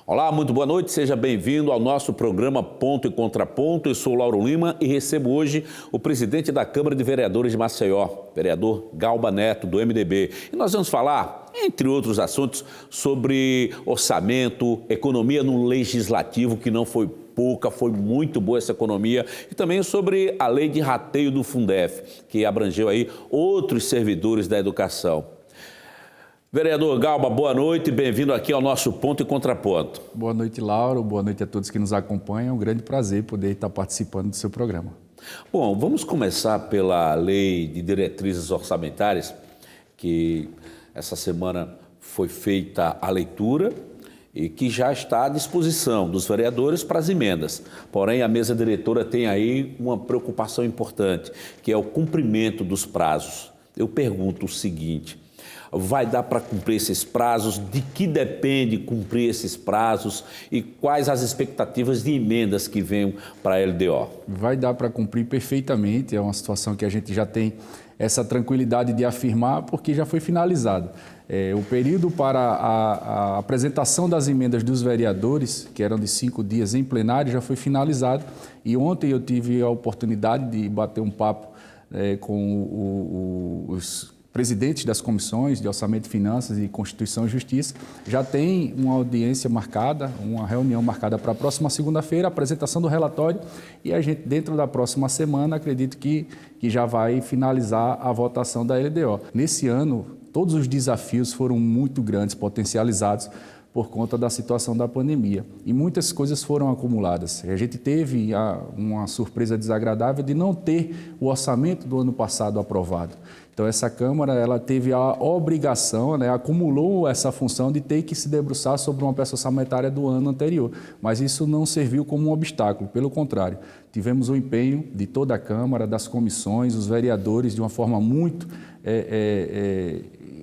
Olá, muito boa noite, seja bem-vindo ao nosso programa Ponto e Contraponto. Eu sou Lauro Lima e recebo hoje o presidente da Câmara de Vereadores de Maceió, vereador Galba Neto, do MDB. E nós vamos falar, entre outros assuntos, sobre orçamento, economia no legislativo, que não foi pouca, foi muito boa essa economia, e também sobre a lei de rateio do Fundef, que abrangeu aí outros servidores da educação. Vereador Galba, boa noite e bem-vindo aqui ao nosso Ponto e Contraponto. Boa noite, Lauro. Boa noite a todos que nos acompanham. É um grande prazer poder estar participando do seu programa. Bom, vamos começar pela Lei de Diretrizes Orçamentárias, que essa semana foi feita a leitura e que já está à disposição dos vereadores para as emendas. Porém, a mesa diretora tem aí uma preocupação importante, que é o cumprimento dos prazos. Eu pergunto o seguinte: vai dar para cumprir esses prazos? De que depende cumprir esses prazos? E quais as expectativas de emendas que venham para a LDO? Vai dar para cumprir perfeitamente. É uma situação que a gente já tem essa tranquilidade de afirmar, porque já foi finalizado. O período para a apresentação das emendas dos vereadores, que eram de 5 dias em plenário, já foi finalizado. E ontem eu tive a oportunidade de bater um papo com os presidentes das comissões de Orçamento e Finanças e Constituição e Justiça. Já tem uma audiência marcada, uma reunião marcada para a próxima segunda-feira, a apresentação do relatório, e a gente, dentro da próxima semana, acredito que já vai finalizar a votação da LDO. Nesse ano, todos os desafios foram muito grandes, potencializados por conta da situação da pandemia. E muitas coisas foram acumuladas. A gente teve uma surpresa desagradável de não ter o orçamento do ano passado aprovado. Então, essa Câmara ela teve a obrigação, acumulou essa função de ter que se debruçar sobre uma peça orçamentária do ano anterior. Mas isso não serviu como um obstáculo, pelo contrário. Tivemos o empenho de toda a Câmara, das comissões, os vereadores, de uma forma muito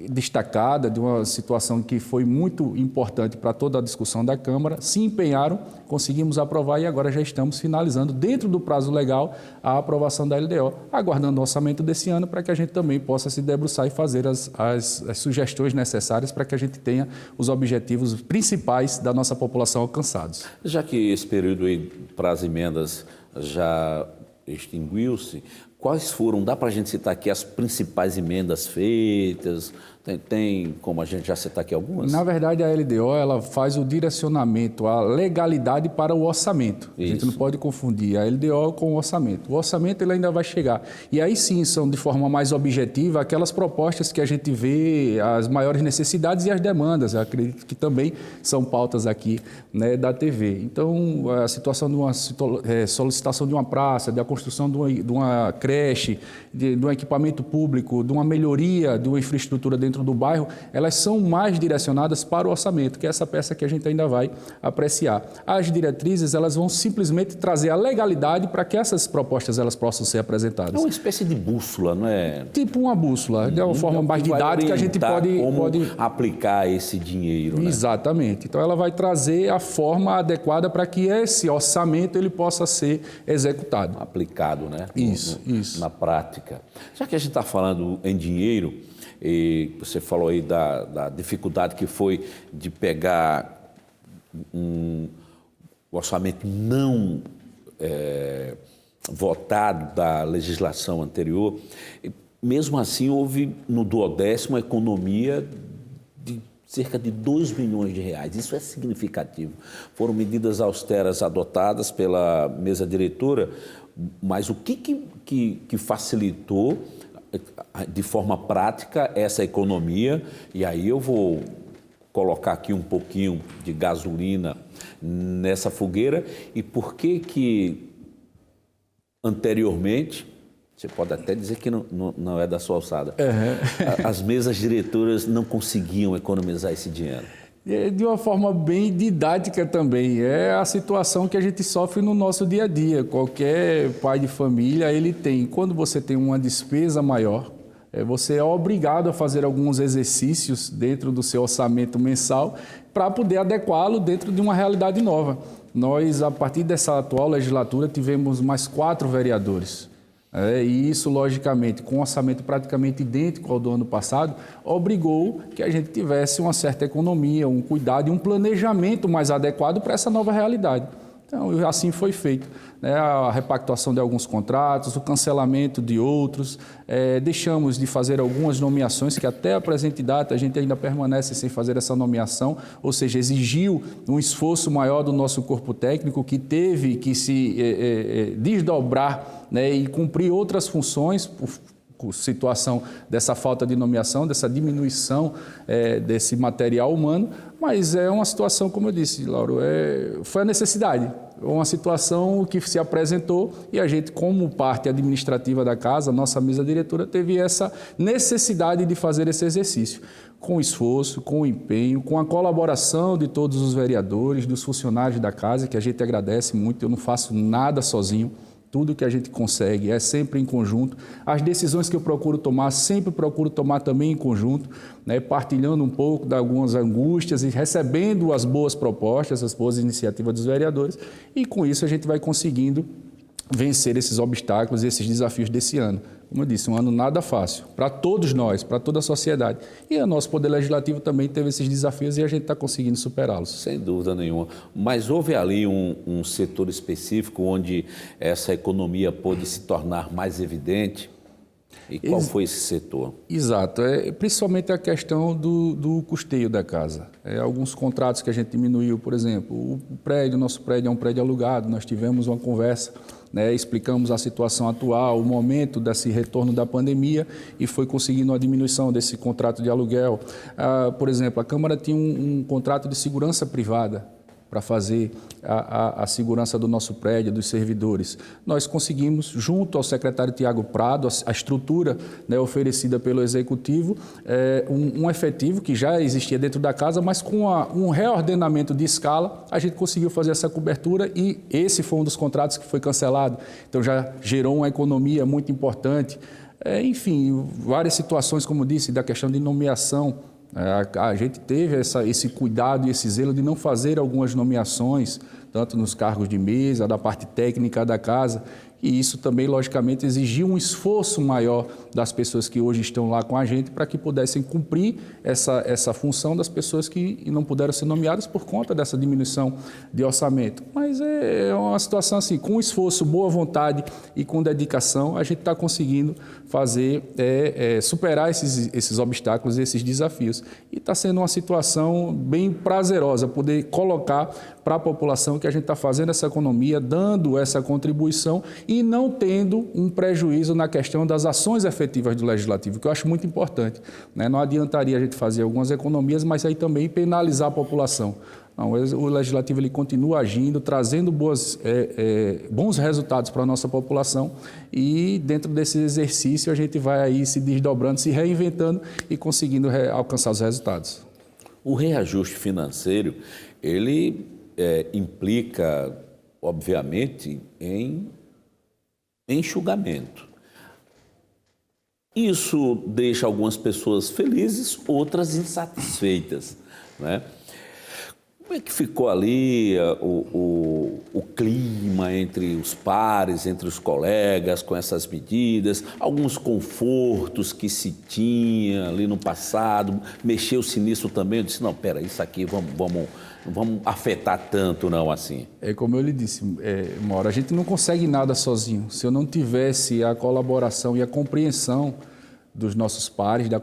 destacada, de uma situação que foi muito importante para toda a discussão da Câmara, se empenharam, conseguimos aprovar e agora já estamos finalizando, dentro do prazo legal, a aprovação da LDO, aguardando o orçamento desse ano para que a gente também possa se debruçar e fazer as sugestões necessárias para que a gente tenha os objetivos principais da nossa população alcançados. Já que esse período aí para as emendas já extinguiu-se, quais foram, dá para a gente citar aqui as principais emendas feitas? Tem como a gente já citar aqui algumas? Na verdade, a LDO ela faz o direcionamento, a legalidade para o orçamento. Isso. A gente não pode confundir a LDO com o orçamento. O orçamento ele ainda vai chegar. E aí sim são de forma mais objetiva aquelas propostas que a gente vê, as maiores necessidades e as demandas. Eu acredito que também são pautas aqui da TV. Então, a situação de uma solicitação de uma praça, da construção de uma creche, de um equipamento público, de uma melhoria de uma infraestrutura dentro do bairro, elas são mais direcionadas para o orçamento, que é essa peça que a gente ainda vai apreciar. As diretrizes, elas vão simplesmente trazer a legalidade para que essas propostas elas possam ser apresentadas. É uma espécie de bússola, não é? Tipo uma bússola, de uma forma mais didática que a gente pode aplicar esse dinheiro, né? Exatamente. Então ela vai trazer a forma adequada para que esse orçamento ele possa ser executado. Aplicado, né? Isso. Na prática. Já que a gente está falando em dinheiro, e você falou aí da dificuldade que foi de pegar um orçamento não votado da legislação anterior. Mesmo assim, houve no duodécimo economia de cerca de 2 milhões de reais. Isso é significativo. Foram medidas austeras adotadas pela mesa diretora, mas o que facilitou de forma prática essa economia? E aí eu vou colocar aqui um pouquinho de gasolina nessa fogueira. E por que anteriormente, você pode até dizer que não é da sua alçada, as mesas diretoras não conseguiam economizar esse dinheiro? De uma forma bem didática também, é a situação que a gente sofre no nosso dia a dia. Qualquer pai de família, ele tem. Quando você tem uma despesa maior, você é obrigado a fazer alguns exercícios dentro do seu orçamento mensal para poder adequá-lo dentro de uma realidade nova. Nós, a partir dessa atual legislatura, tivemos mais 4 vereadores. E isso, logicamente, com um orçamento praticamente idêntico ao do ano passado, obrigou que a gente tivesse uma certa economia, um cuidado e um planejamento mais adequado para essa nova realidade. Então, assim foi feito, né? A repactuação de alguns contratos, o cancelamento de outros, deixamos de fazer algumas nomeações que até a presente data a gente ainda permanece sem fazer essa nomeação, ou seja, exigiu um esforço maior do nosso corpo técnico que teve que se desdobrar, né, e cumprir outras funções por situação dessa falta de nomeação, dessa diminuição desse material humano, mas é uma situação, como eu disse, Lauro, foi a necessidade, uma situação que se apresentou e a gente, como parte administrativa da casa, nossa mesa diretora, teve essa necessidade de fazer esse exercício, com esforço, com empenho, com a colaboração de todos os vereadores, dos funcionários da casa, que a gente agradece muito, eu não faço nada sozinho. Tudo que a gente consegue é sempre em conjunto. As decisões que eu procuro tomar, sempre procuro tomar também em conjunto, né, partilhando um pouco de algumas angústias e recebendo as boas propostas, as boas iniciativas dos vereadores. E com isso a gente vai conseguindo vencer esses obstáculos, esses desafios desse ano. Como eu disse, um ano nada fácil para todos nós, para toda a sociedade. E o nosso Poder Legislativo também teve esses desafios e a gente está conseguindo superá-los. Sem dúvida nenhuma. Mas houve ali um setor específico onde essa economia pôde se tornar mais evidente? E qual foi esse setor? Exato. Principalmente a questão do custeio da casa. Alguns contratos que a gente diminuiu, por exemplo, o nosso prédio é um prédio alugado, nós tivemos uma conversa, né, explicamos a situação atual, o momento desse retorno da pandemia e foi conseguindo uma diminuição desse contrato de aluguel. Por exemplo, a Câmara tinha um contrato de segurança privada para fazer a segurança do nosso prédio, dos servidores. Nós conseguimos, junto ao secretário Tiago Prado, a estrutura, né, oferecida pelo Executivo, um efetivo que já existia dentro da casa, mas com um reordenamento de escala, a gente conseguiu fazer essa cobertura e esse foi um dos contratos que foi cancelado. Então já gerou uma economia muito importante. Enfim, várias situações, como disse, da questão de nomeação. A gente teve esse cuidado e esse zelo de não fazer algumas nomeações, tanto nos cargos de mesa, da parte técnica da casa, e isso também, logicamente, exigiu um esforço maior das pessoas que hoje estão lá com a gente para que pudessem cumprir essa função das pessoas que não puderam ser nomeadas por conta dessa diminuição de orçamento. Mas é uma situação assim, com esforço, boa vontade e com dedicação, a gente está conseguindo fazer, superar esses obstáculos, esses desafios. E está sendo uma situação bem prazerosa poder colocar para a população que a gente está fazendo essa economia, dando essa contribuição e não tendo um prejuízo na questão das ações efetivas do Legislativo, que eu acho muito importante, né? Não adiantaria a gente fazer algumas economias, mas aí também penalizar a população. Não, o Legislativo ele continua agindo, trazendo bons resultados para a nossa população e dentro desse exercício a gente vai aí se desdobrando, se reinventando e conseguindo alcançar os resultados. O reajuste financeiro, ele implica, obviamente, em enxugamento. Isso deixa algumas pessoas felizes, outras insatisfeitas, né? Como é que ficou ali o clima entre os pares, entre os colegas com essas medidas? Alguns confortos que se tinha ali no passado, mexeu-se nisso também? Eu disse, não, pera, isso aqui não vamos afetar tanto não assim. Como eu lhe disse, Mauro, a gente não consegue nada sozinho. Se eu não tivesse a colaboração e a compreensão dos nossos pares, da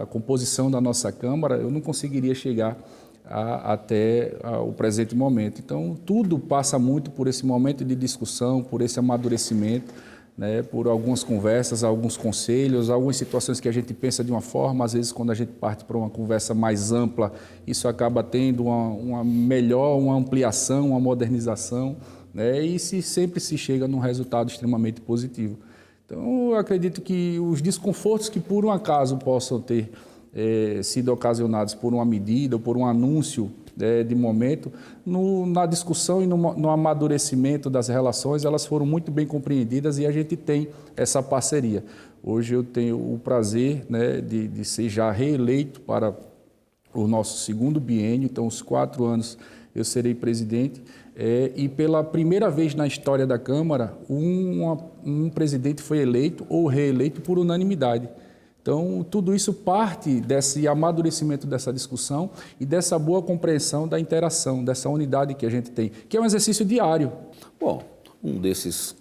composição da nossa Câmara, eu não conseguiria chegar até o presente momento. Então, tudo passa muito por esse momento de discussão, por esse amadurecimento, né, por algumas conversas, alguns conselhos, algumas situações que a gente pensa de uma forma, às vezes quando a gente parte para uma conversa mais ampla, isso acaba tendo uma melhor, uma ampliação, uma modernização, né, e sempre se chega num resultado extremamente positivo. Então, eu acredito que os desconfortos que por um acaso possam ter sido ocasionados por uma medida ou por um anúncio de momento, na discussão e no amadurecimento das relações, elas foram muito bem compreendidas e a gente tem essa parceria. Hoje eu tenho o prazer, né, de ser já reeleito para o nosso segundo biênio, então os 4 anos eu serei presidente. E pela primeira vez na história da Câmara, um presidente foi eleito ou reeleito por unanimidade. Então, tudo isso parte desse amadurecimento dessa discussão e dessa boa compreensão da interação, dessa unidade que a gente tem, que é um exercício diário. Bom, um desses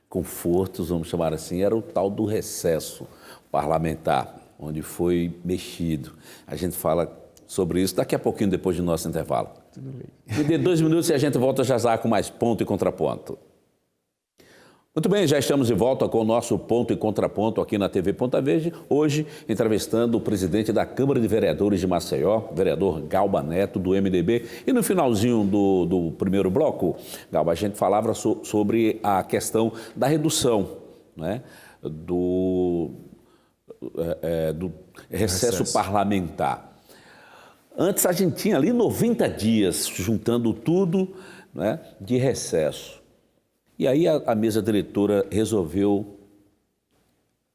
confortos, vamos chamar assim, era o tal do recesso parlamentar, onde foi mexido. A gente fala sobre isso daqui a pouquinho, depois do nosso intervalo. Tudo bem. Me dê 2 minutos e a gente volta já com mais ponto e contraponto. Muito bem, já estamos de volta com o nosso ponto e contraponto aqui na TV Ponta Verde, hoje entrevistando o presidente da Câmara de Vereadores de Maceió, vereador Galba Neto, do MDB. E no finalzinho do primeiro bloco, Galba, a gente falava sobre a questão da redução, né, do recesso parlamentar. Antes a gente tinha ali 90 dias, juntando tudo, né, de recesso. E aí a mesa diretora resolveu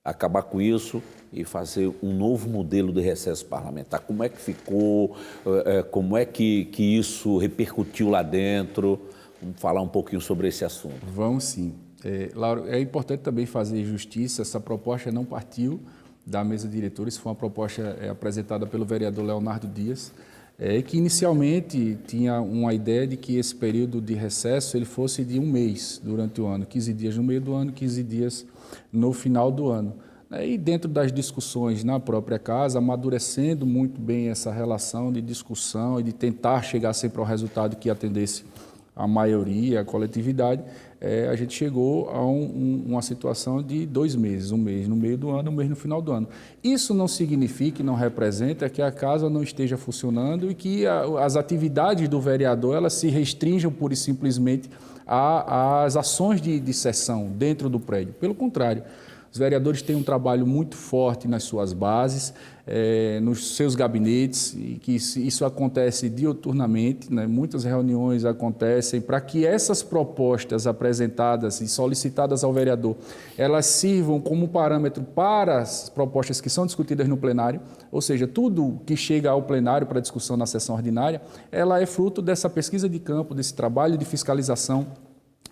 acabar com isso e fazer um novo modelo de recesso parlamentar. Como é que ficou? Como é que isso repercutiu lá dentro? Vamos falar um pouquinho sobre esse assunto. Vamos sim. Lauro, é importante também fazer justiça. Essa proposta não partiu da mesa diretora, isso foi uma proposta apresentada pelo vereador Leonardo Dias, que inicialmente tinha uma ideia de que esse período de recesso ele fosse de um mês durante o ano, 15 dias no meio do ano, 15 dias no final do ano. E dentro das discussões na própria casa, amadurecendo muito bem essa relação de discussão e de tentar chegar sempre ao resultado que atendesse a maioria, a coletividade, a gente chegou a uma situação de 2 meses, um mês no meio do ano, um mês no final do ano. Isso não significa e não representa que a casa não esteja funcionando e que as atividades do vereador elas se restringam pura e simplesmente às ações de sessão dentro do prédio. Pelo contrário, os vereadores têm um trabalho muito forte nas suas bases, nos seus gabinetes, e que isso acontece diuturnamente, né? Muitas reuniões acontecem para que essas propostas apresentadas e solicitadas ao vereador, elas sirvam como parâmetro para as propostas que são discutidas no plenário, ou seja, tudo que chega ao plenário para discussão na sessão ordinária, ela é fruto dessa pesquisa de campo, desse trabalho de fiscalização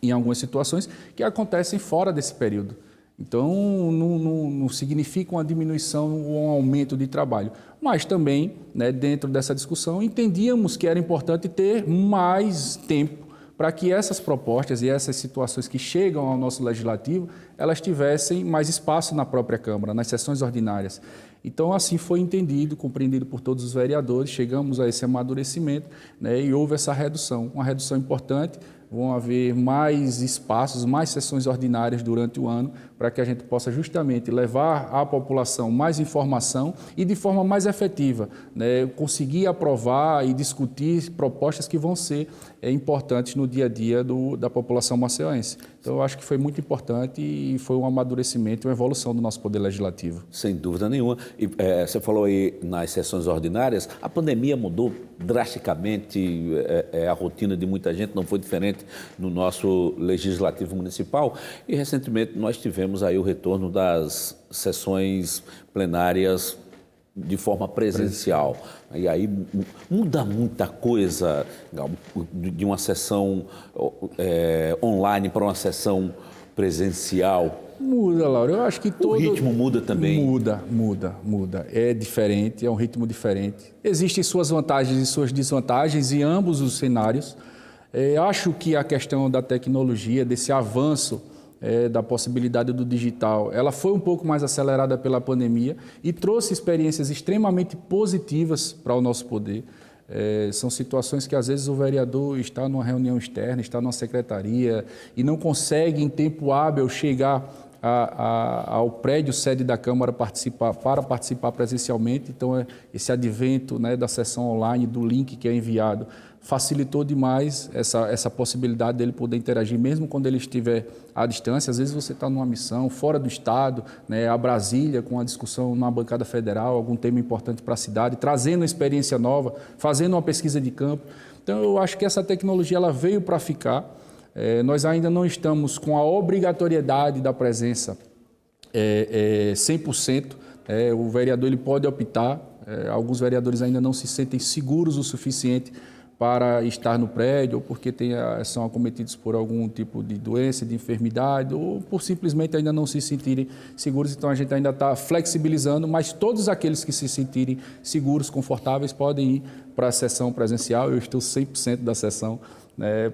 em algumas situações que acontecem fora desse período. Então, não significa uma diminuição ou um aumento de trabalho. Mas também, né, dentro dessa discussão, entendíamos que era importante ter mais tempo para que essas propostas e essas situações que chegam ao nosso legislativo, elas tivessem mais espaço na própria Câmara, nas sessões ordinárias. Então, assim foi entendido, compreendido por todos os vereadores, chegamos a esse amadurecimento, né, e houve essa redução, uma redução importante. Vão haver mais espaços, mais sessões ordinárias durante o ano, para que a gente possa justamente levar à população mais informação e de forma mais efetiva, né, conseguir aprovar e discutir propostas que vão ser importantes no dia a dia da população maceioense. Então, eu acho que foi muito importante e foi um amadurecimento, uma evolução do nosso Poder Legislativo. Sem dúvida nenhuma. E, você falou aí nas sessões ordinárias, a pandemia mudou drasticamente a rotina de muita gente, não foi diferente no nosso Legislativo Municipal. E, recentemente, nós tivemos aí o retorno das sessões plenárias de forma presencial. E aí muda muita coisa de uma sessão online para uma sessão presencial. Muda, Laura. Eu acho que o ritmo muda também. Muda. É diferente, é um ritmo diferente. Existem suas vantagens e suas desvantagens em ambos os cenários. Acho que a questão da tecnologia, desse avanço da possibilidade do digital, ela foi um pouco mais acelerada pela pandemia e trouxe experiências extremamente positivas para o nosso poder. São situações que às vezes o vereador está numa reunião externa, está numa secretaria e não consegue em tempo hábil chegar ao prédio sede da Câmara para participar presencialmente. Então, esse advento, né, da sessão online, do link que é enviado, facilitou demais essa possibilidade dele poder interagir, mesmo quando ele estiver à distância. Às vezes você está numa missão fora do estado, né, a Brasília, com uma discussão numa bancada federal, algum tema importante para a cidade, trazendo uma experiência nova, fazendo uma pesquisa de campo. Então, eu acho que essa tecnologia ela veio para ficar. Nós ainda não estamos com a obrigatoriedade da presença 100%. O vereador ele pode optar, alguns vereadores ainda não se sentem seguros o suficiente para estar no prédio, ou porque são acometidos por algum tipo de doença, de enfermidade, ou por simplesmente ainda não se sentirem seguros. Então, a gente ainda está flexibilizando, mas todos aqueles que se sentirem seguros, confortáveis, podem ir para a sessão presencial. Eu estou 100% da sessão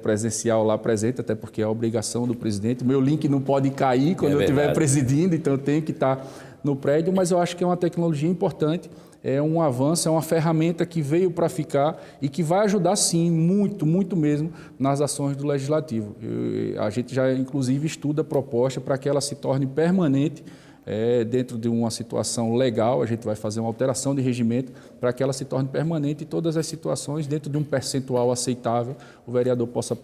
presencial lá presente, até porque é a obrigação do presidente. O meu link não pode cair quando eu estiver presidindo, então eu tenho que estar no prédio, mas eu acho que é uma tecnologia importante, é um avanço, é uma ferramenta que veio para ficar e que vai ajudar, sim, muito, muito mesmo, nas ações do Legislativo. A gente já, inclusive, estuda a proposta para que ela se torne permanente dentro de uma situação legal. A gente vai fazer uma alteração de regimento para que ela se torne permanente e todas as situações, dentro de um percentual aceitável, o vereador possa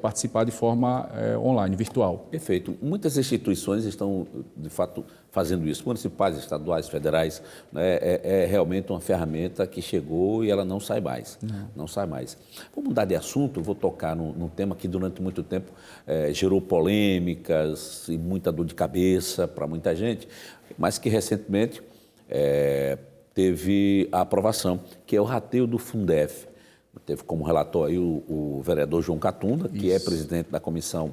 participar de forma online, virtual. Perfeito. Muitas instituições estão, de fato, fazendo isso, municipais, estaduais, federais, né? É realmente uma ferramenta que chegou e ela não sai mais. Não sai mais. Vamos mudar de assunto, eu vou tocar num tema que durante muito tempo gerou polêmicas e muita dor de cabeça para muita gente, mas que recentemente teve a aprovação, que é o rateio do Fundef. Teve como relator aí o vereador João Catunda, que é presidente da Comissão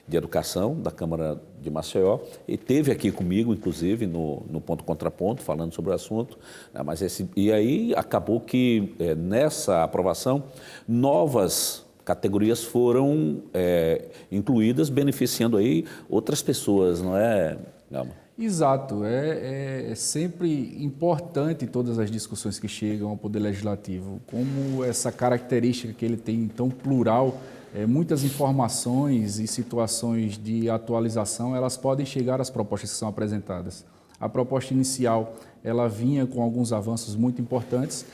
de Educação da Câmara de Maceió, e esteve aqui comigo, inclusive, no Ponto Contra Ponto, falando sobre o assunto. E aí acabou que, nessa aprovação, novas categorias foram incluídas, beneficiando aí outras pessoas, não é, Galma? Exato, é sempre importante todas as discussões que chegam ao Poder Legislativo, como essa característica que ele tem tão plural, muitas informações e situações de atualização, elas podem chegar às propostas que são apresentadas. A proposta inicial, ela vinha com alguns avanços muito importantes,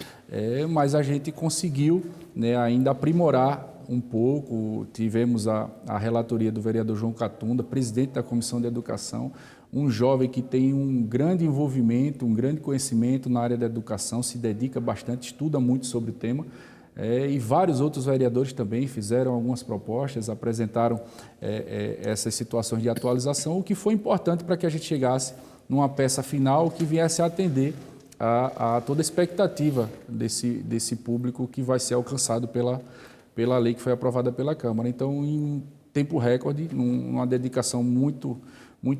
mas a gente conseguiu, né, ainda aprimorar um pouco. Tivemos a relatoria do vereador João Catunda, presidente da Comissão de Educação, um jovem que tem um grande envolvimento, um grande conhecimento na área da educação, se dedica bastante, estuda muito sobre o tema, e vários outros vereadores também fizeram algumas propostas, apresentaram essas situações de atualização, o que foi importante para que a gente chegasse numa peça final que viesse a atender a toda a expectativa desse público que vai ser alcançado pela lei que foi aprovada pela Câmara. Então, em tempo recorde, numa dedicação muito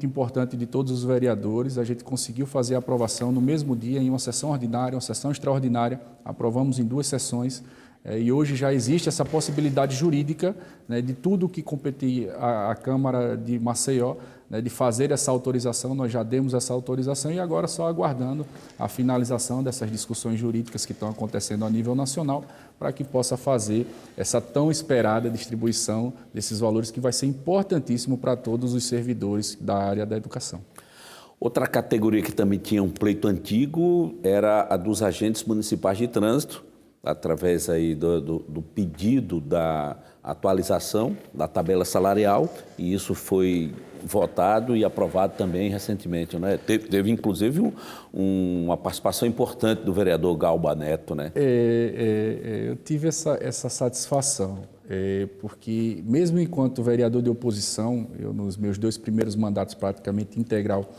importante de todos os vereadores, a gente conseguiu fazer a aprovação no mesmo dia, em uma sessão ordinária, uma sessão extraordinária, aprovamos em 2 sessões, e hoje já existe essa possibilidade jurídica, né, de tudo que competir à Câmara de Maceió, né, de fazer essa autorização. Nós já demos essa autorização e agora só aguardando a finalização dessas discussões jurídicas que estão acontecendo a nível nacional, para que possa fazer essa tão esperada distribuição desses valores, que vai ser importantíssimo para todos os servidores da área da educação. Outra categoria que também tinha um pleito antigo era a dos agentes municipais de trânsito, através aí do pedido da atualização da tabela salarial, e isso foi votado e aprovado também recentemente, né? Teve inclusive uma participação importante do vereador Galba Neto, né? Eu tive essa satisfação, porque mesmo enquanto vereador de oposição, eu nos meus 2 primeiros mandatos praticamente integral,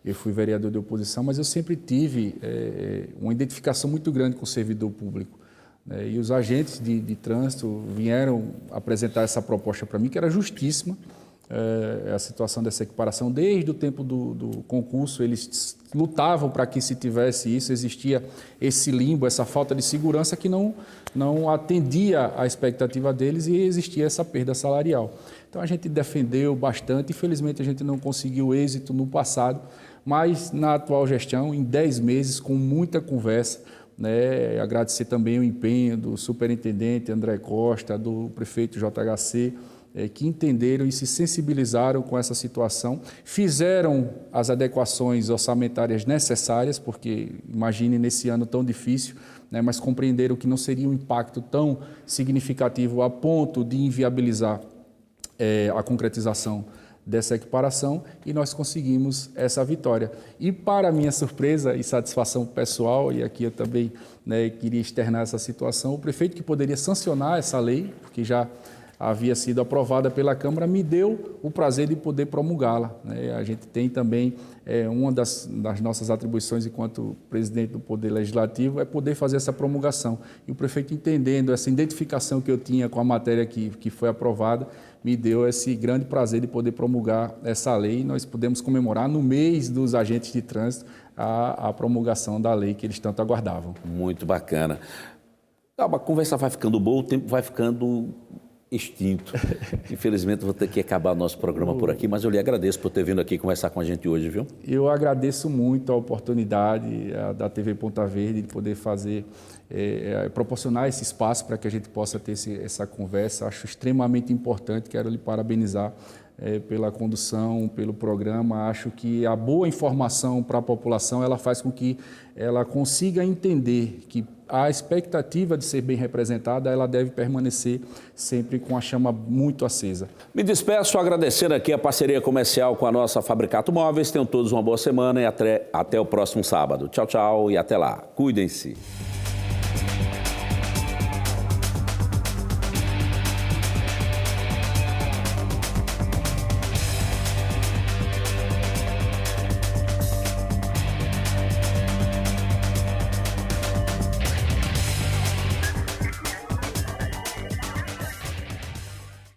eu fui vereador de oposição, mas eu sempre tive uma identificação muito grande com o servidor público. E os agentes de trânsito vieram apresentar essa proposta para mim, que era justíssima, a situação dessa equiparação. Desde o tempo do concurso, eles lutavam para que se tivesse isso, existia esse limbo, essa falta de segurança que não atendia à expectativa deles, e existia essa perda salarial. Então a gente defendeu bastante, infelizmente a gente não conseguiu êxito no passado, mas na atual gestão, em 10 meses, com muita conversa, né, agradecer também o empenho do superintendente André Costa, do prefeito JHC, que entenderam e se sensibilizaram com essa situação, fizeram as adequações orçamentárias necessárias, porque imagine nesse ano tão difícil, né, mas compreenderam que não seria um impacto tão significativo a ponto de inviabilizar a concretização dessa equiparação, e nós conseguimos essa vitória. E para minha surpresa e satisfação pessoal, e aqui eu também, né, queria externar essa situação, o prefeito, que poderia sancionar essa lei, porque já havia sido aprovada pela Câmara, me deu o prazer de poder promulgá-la, né? A gente tem também, uma das nossas atribuições enquanto presidente do Poder Legislativo é poder fazer essa promulgação. E o prefeito, entendendo essa identificação que eu tinha com a matéria que foi aprovada, me deu esse grande prazer de poder promulgar essa lei. Nós pudemos comemorar no mês dos agentes de trânsito a promulgação da lei que eles tanto aguardavam. Muito bacana. A conversa vai ficando boa, o tempo vai ficando extinto. Infelizmente, vou ter que acabar nosso programa por aqui, mas eu lhe agradeço por ter vindo aqui conversar com a gente hoje, viu? Eu agradeço muito a oportunidade da TV Ponta Verde de poder proporcionar esse espaço para que a gente possa ter essa conversa. Acho extremamente importante, quero lhe parabenizar pela condução, pelo programa. Acho que a boa informação para a população, ela faz com que ela consiga entender que a expectativa de ser bem representada, ela deve permanecer sempre com a chama muito acesa. Me despeço agradecendo aqui a parceria comercial com a nossa Fabricato Móveis. Tenham todos uma boa semana e até o próximo sábado. Tchau, tchau e até lá. Cuidem-se.